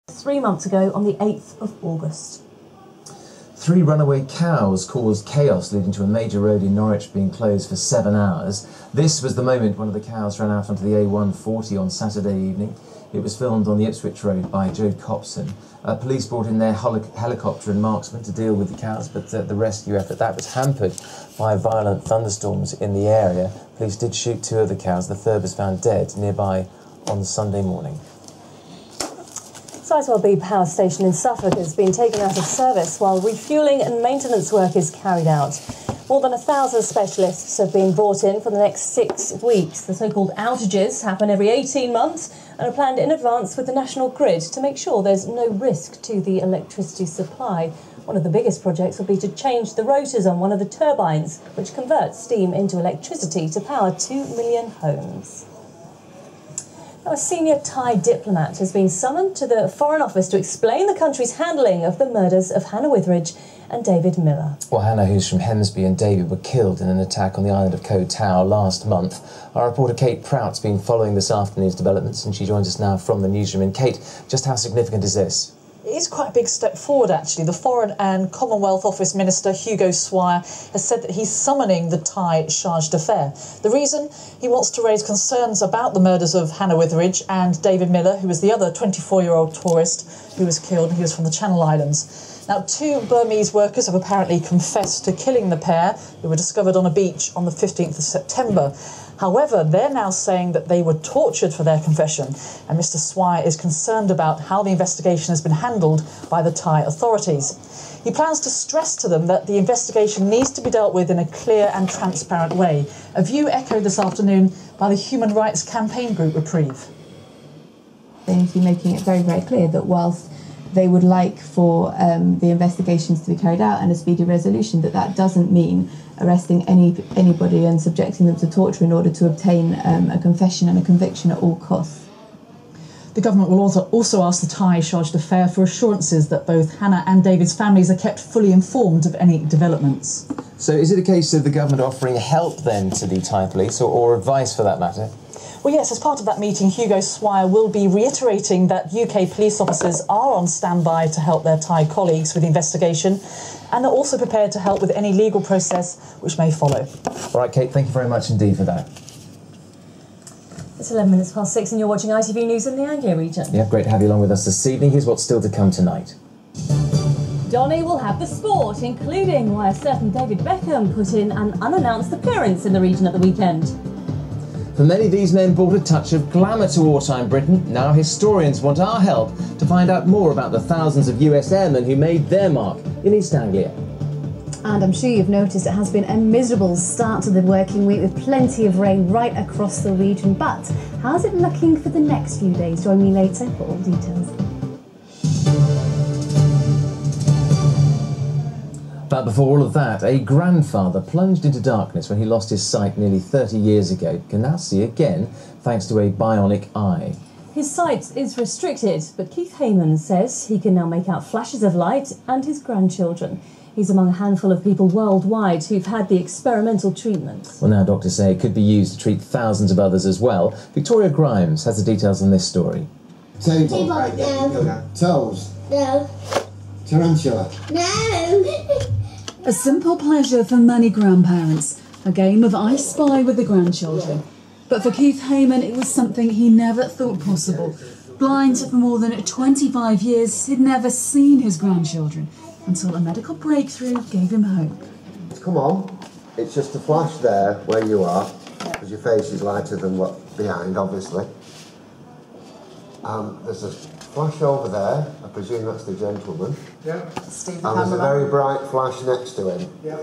3 months ago on the 8th of August. 3 runaway cows caused chaos, leading to a major road in Norwich being closed for 7 hours. This was the moment one of the cows ran out onto the A140 on Saturday evening. It was filmed on the Ipswich Road by Joe Copson. Police brought in their helicopter and marksmen to deal with the cows, but the rescue effort that was hampered by violent thunderstorms in the area. Police did shoot 2 of the cows. The third was found dead nearby on Sunday morning. Sizewell B power station in Suffolk has been taken out of service while refuelling and maintenance work is carried out. More than 1,000 specialists have been brought in for the next 6 weeks. The so-called outages happen every 18 months and are planned in advance with the national grid to make sure there's no risk to the electricity supply. One of the biggest projects will be to change the rotors on one of the turbines, which converts steam into electricity to power 2 million homes. Now, a senior Thai diplomat has been summoned to the Foreign Office to explain the country's handling of the murders of Hannah Witheridge and David Miller. Well, Hannah, who's from Hemsby, and David were killed in an attack on the island of Koh Tao last month. Our reporter Kate Prout's been following this afternoon's developments, and she joins us now from the newsroom. And Kate, just how significant is this? It is quite a big step forward, actually. The Foreign and Commonwealth Office Minister, Hugo Swire, has said that he's summoning the Thai charge d'affaires. The reason? He wants to raise concerns about the murders of Hannah Witheridge and David Miller, who was the other 24-year-old tourist who was killed. He was from the Channel Islands. Now, 2 Burmese workers have apparently confessed to killing the pair, who were discovered on a beach on the 15th of September. However, they're now saying that they were tortured for their confession, and Mr. Swire is concerned about how the investigation has been handled by the Thai authorities. He plans to stress to them that the investigation needs to be dealt with in a clear and transparent way, a view echoed this afternoon by the human rights campaign group Reprieve. They need to be making it very, very clear that whilst they would like for the investigations to be carried out and a speedy resolution, that doesn't mean arresting anybody and subjecting them to torture in order to obtain a confession and a conviction at all costs. The government will also ask the Thai charge d'affaires for assurances that both Hannah and David's families are kept fully informed of any developments. So is it a case of the government offering help then to the Thai police, or advice for that matter? Well, yes, as part of that meeting, Hugo Swire will be reiterating that UK police officers are on standby to help their Thai colleagues with the investigation and are also prepared to help with any legal process which may follow. All right, Kate, thank you very much indeed for that. It's 11 minutes past 6 and you're watching ITV News in the Anglia region. Yeah, great to have you along with us this evening. Here's what's still to come tonight. Donny will have the sport, including why a certain David Beckham put in an unannounced appearance in the region at the weekend. For many, these men brought a touch of glamour to wartime Britain. Now historians want our help to find out more about the thousands of US airmen who made their mark in East Anglia. And I'm sure you've noticed it has been a miserable start to the working week with plenty of rain right across the region. But how's it looking for the next few days? Join me later for all details. But before all of that, a grandfather plunged into darkness when he lost his sight nearly 30 years ago can now see again thanks to a bionic eye. His sight is restricted, but Keith Hayden says he can now make out flashes of light and his grandchildren. He's among a handful of people worldwide who've had the experimental treatment. Well, now doctors say it could be used to treat thousands of others as well. Victoria Grimes has the details on this story. Table. No. Toes. No. Tarantula. No. A simple pleasure for many grandparents, a game of I Spy with the grandchildren. But for Keith Hayden, it was something he never thought possible. Blind for more than 25 years, he'd never seen his grandchildren until a medical breakthrough gave him hope. Come on. It's just a flash there where you are, because your face is lighter than what behind, obviously. There's a flash over there. I presume that's the gentleman. Yeah. And there's a very bright flash next to him. Yeah.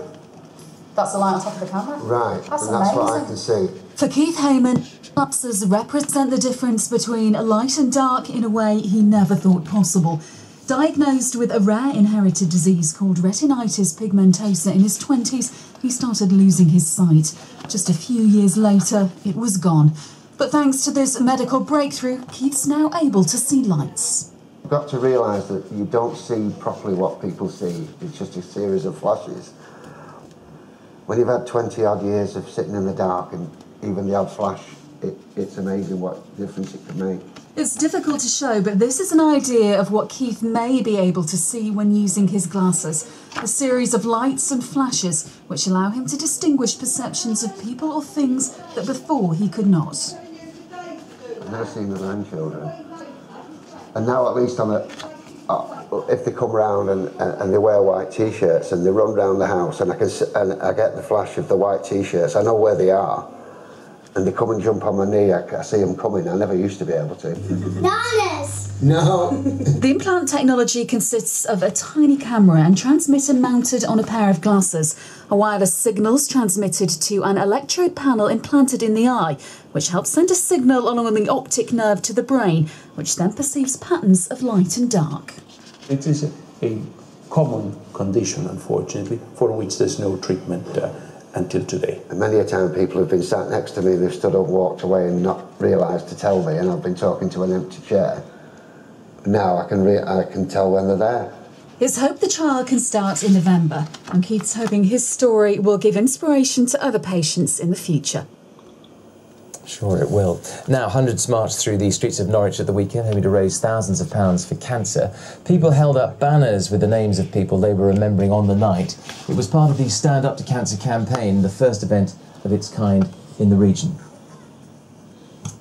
That's the light on top of the camera? Right, and that's what I can see. For Keith Hayden, lapses represent the difference between light and dark in a way he never thought possible. Diagnosed with a rare inherited disease called retinitis pigmentosa in his 20s, he started losing his sight. Just a few years later, it was gone. But thanks to this medical breakthrough, Keith's now able to see lights. You've got to realise that you don't see properly what people see. It's just a series of flashes. When you've had 20-odd years of sitting in the dark and even the odd flash, it's amazing what difference it can make. It's difficult to show, but this is an idea of what Keith may be able to see when using his glasses. A series of lights and flashes which allow him to distinguish perceptions of people or things that before he could not. I've never seen the grandchildren. And now at least if they come round and they wear white T-shirts and they run round the house and I get the flash of the white T-shirts, I know where they are. And they come and jump on my knee, I see them coming. I never used to be able to. Nanas! No! The implant technology consists of a tiny camera and transmitter mounted on a pair of glasses. A wireless signal's transmitted to an electrode panel implanted in the eye, which helps send a signal along the optic nerve to the brain, which then perceives patterns of light and dark. It is a common condition, unfortunately, for which there's no treatment until today. And many a time people have been sat next to me, they've stood up, walked away and not realised to tell me, and I've been talking to an empty chair. Now I can tell when they're there. It's hoped the trial can start in November, and Keith's hoping his story will give inspiration to other patients in the future. Sure it will. Now, hundreds marched through the streets of Norwich at the weekend, hoping to raise thousands of pounds for cancer. People held up banners with the names of people they were remembering on the night. It was part of the Stand Up to Cancer campaign, the first event of its kind in the region.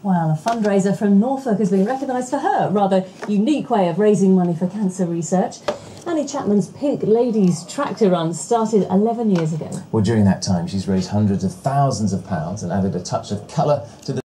Well, a fundraiser from Norfolk has been recognised for her rather unique way of raising money for cancer research. Annie Chapman's Pink Ladies tractor run started 11 years ago. Well, during that time, she's raised hundreds of thousands of pounds and added a touch of colour to the